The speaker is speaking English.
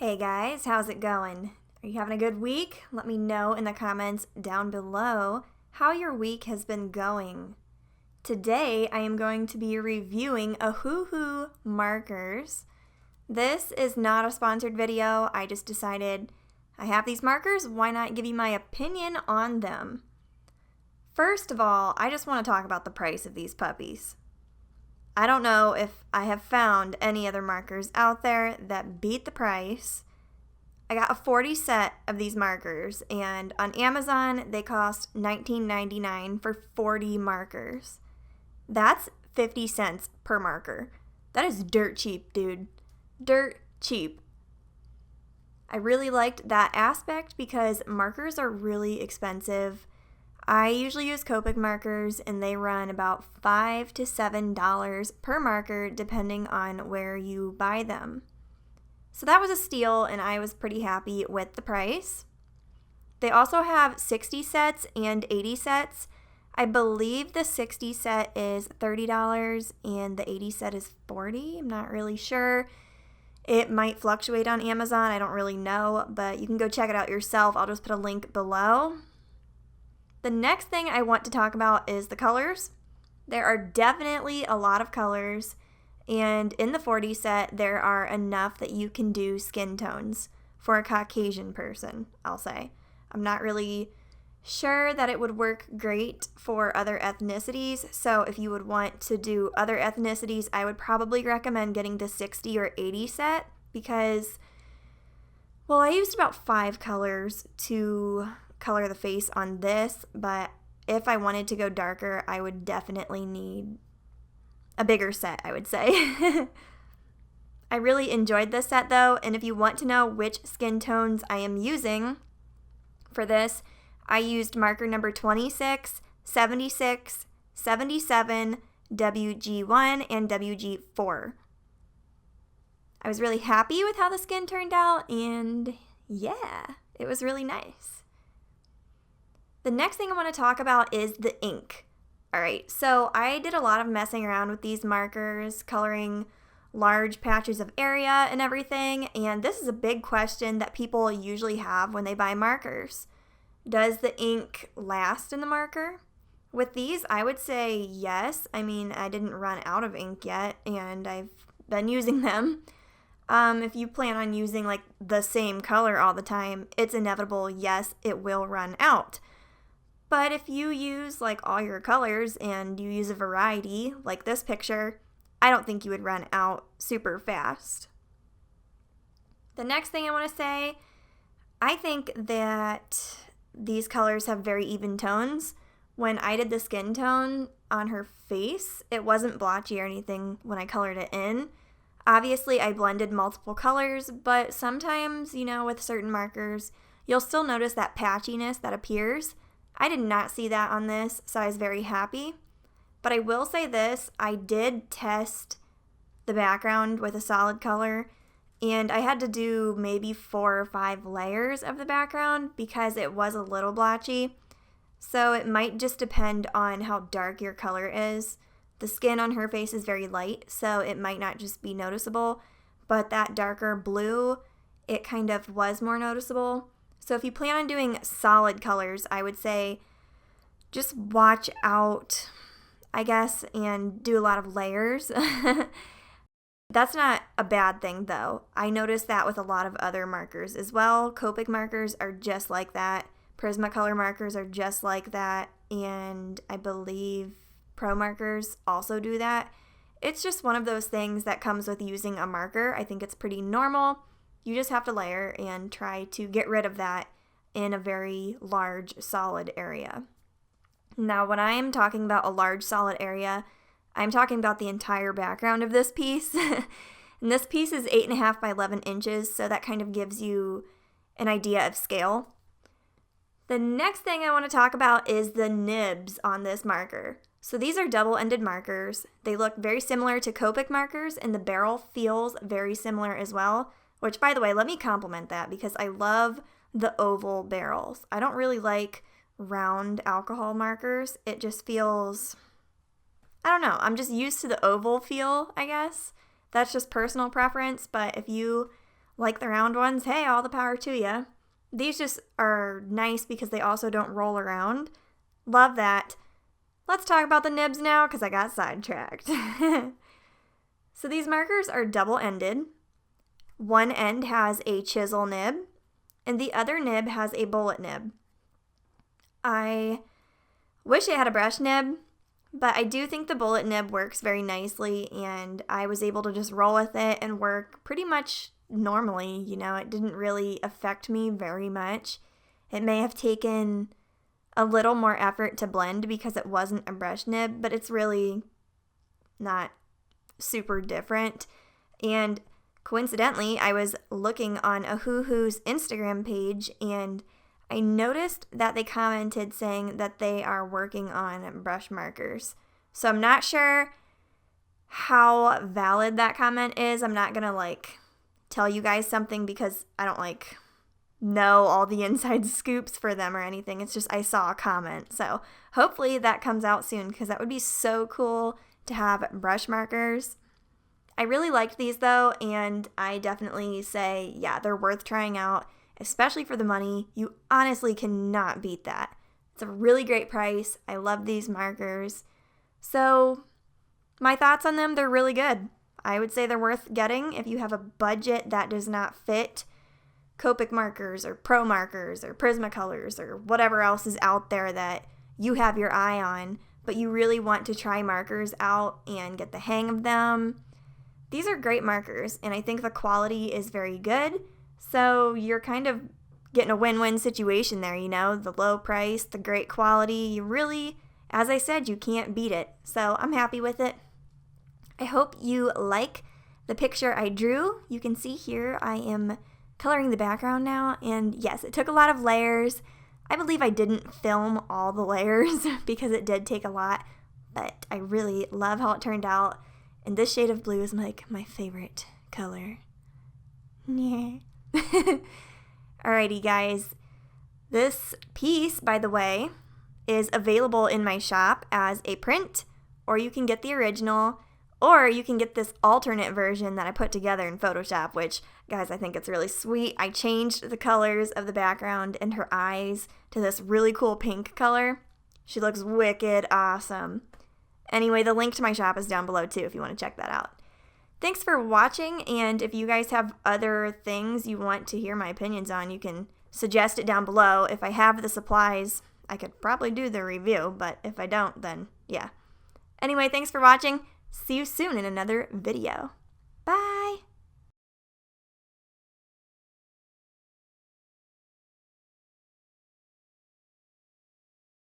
Hey guys, how's it going? Are you having a good week? Let me know in the comments down below how your week has been going. Today I am going to be reviewing Ohuhu markers. This is not a sponsored video. I just decided I have these markers, why not give you my opinion on them? First of all, I just want to talk about the price of these puppies. I don't know if I have found any other markers out there that beat the price. I got a 40 set of these markers, and on Amazon they cost $19.99 for 40 markers. That's 50 cents per marker. That is dirt cheap, dude. Dirt cheap. I really liked that aspect because markers are really expensive. I usually use Copic markers and they run about $5 to $7 per marker depending on where you buy them. So that was a steal and I was pretty happy with the price. They also have 60 sets and 80 sets. I believe the 60 set is $30 and the 80 set is $40. I'm not really sure. It might fluctuate on Amazon. I don't really know, but you can go check it out yourself. I'll just put a link below. The next thing I want to talk about is the colors. There are definitely a lot of colors, and in the 40 set, there are enough that you can do skin tones for a Caucasian person, I'll say. I'm not really sure that it would work great for other ethnicities, so if you would want to do other ethnicities, I would probably recommend getting the 60 or 80 set because, well, I used about 5 colors to color the face on this, but if I wanted to go darker, I would definitely need a bigger set, I would say. I really enjoyed this set though, and if you want to know which skin tones I am using for this, I used marker number 26, 76, 77, WG1, and WG4. I was really happy with how the skin turned out, and yeah, it was really nice. The next thing I want to talk about is the ink. Alright, so I did a lot of messing around with these markers, coloring large patches of area and everything, and this is a big question that people usually have when they buy markers. Does the ink last in the marker? With these, I would say yes. I mean, I didn't run out of ink yet, and I've been using them. If you plan on using like the same color all the time, it's inevitable, yes, it will run out. But if you use like all your colors and you use a variety, like this picture, I don't think you would run out super fast. The next thing I want to say, I think that these colors have very even tones. When I did the skin tone on her face, it wasn't blotchy or anything when I colored it in. Obviously, I blended multiple colors, but sometimes, with certain markers, you'll still notice that patchiness that appears. I did not see that on this, so I was very happy. But I will say this, I did test the background with a solid color, and I had to do maybe 4 or 5 layers of the background because it was a little blotchy. So it might just depend on how dark your color is. The skin on her face is very light, so it might not just be noticeable, but that darker blue, it kind of was more noticeable. So if you plan on doing solid colors, I would say just watch out, I guess, and do a lot of layers. That's not a bad thing though. I noticed that with a lot of other markers as well. Copic markers are just like that. Prismacolor markers are just like that. And I believe Pro markers also do that. It's just one of those things that comes with using a marker. I think it's pretty normal. You just have to layer and try to get rid of that in a very large solid area. Now, when I am talking about a large solid area, I'm talking about the entire background of this piece. And this piece is 8.5 by 11 inches, so that kind of gives you an idea of scale. The next thing I want to talk about is the nibs on this marker. So these are double-ended markers. They look very similar to Copic markers, and the barrel feels very similar as well. Which, by the way, let me compliment that because I love the oval barrels. I don't really like round alcohol markers. It just feels, I don't know, I'm just used to the oval feel, I guess. That's just personal preference, but if you like the round ones, hey, all the power to you. These just are nice because they also don't roll around. Love that. Let's talk about the nibs now because I got sidetracked. So these markers are double-ended. One end has a chisel nib, and the other nib has a bullet nib. I wish it had a brush nib, but I do think the bullet nib works very nicely, and I was able to just roll with it and work pretty much normally. You know, it didn't really affect me very much. It may have taken a little more effort to blend because it wasn't a brush nib, but it's really not super different. And coincidentally, I was looking on Ohuhu's Instagram page and I noticed that they commented saying that they are working on brush markers. So I'm not sure how valid that comment is. I'm not gonna tell you guys something because I don't know all the inside scoops for them or anything. It's just I saw a comment. So hopefully that comes out soon because that would be so cool to have brush markers. I really liked these though, and I definitely say, yeah, they're worth trying out, especially for the money. You honestly cannot beat that. It's a really great price. I love these markers. So my thoughts on them, they're really good. I would say they're worth getting if you have a budget that does not fit Copic markers or Pro markers or Prismacolors or whatever else is out there that you have your eye on, but you really want to try markers out and get the hang of them. These are great markers, and I think the quality is very good, so you're kind of getting a win-win situation there, you know, the low price, the great quality. You really, as I said, you can't beat it, so I'm happy with it. I hope you like the picture I drew. You can see here I am coloring the background now, and yes, it took a lot of layers. I believe I didn't film all the layers because it did take a lot, but I really love how it turned out, and this shade of blue is my favorite color. Yeah. Alrighty guys, this piece, by the way, is available in my shop as a print, or you can get the original, or you can get this alternate version that I put together in Photoshop, which, guys, I think it's really sweet. I changed the colors of the background and her eyes to this really cool pink color. She looks wicked awesome. Anyway, the link to my shop is down below too if you want to check that out. Thanks for watching, and if you guys have other things you want to hear my opinions on, you can suggest it down below. If I have the supplies, I could probably do the review, but if I don't, then yeah. Anyway, thanks for watching. See you soon in another video. Bye!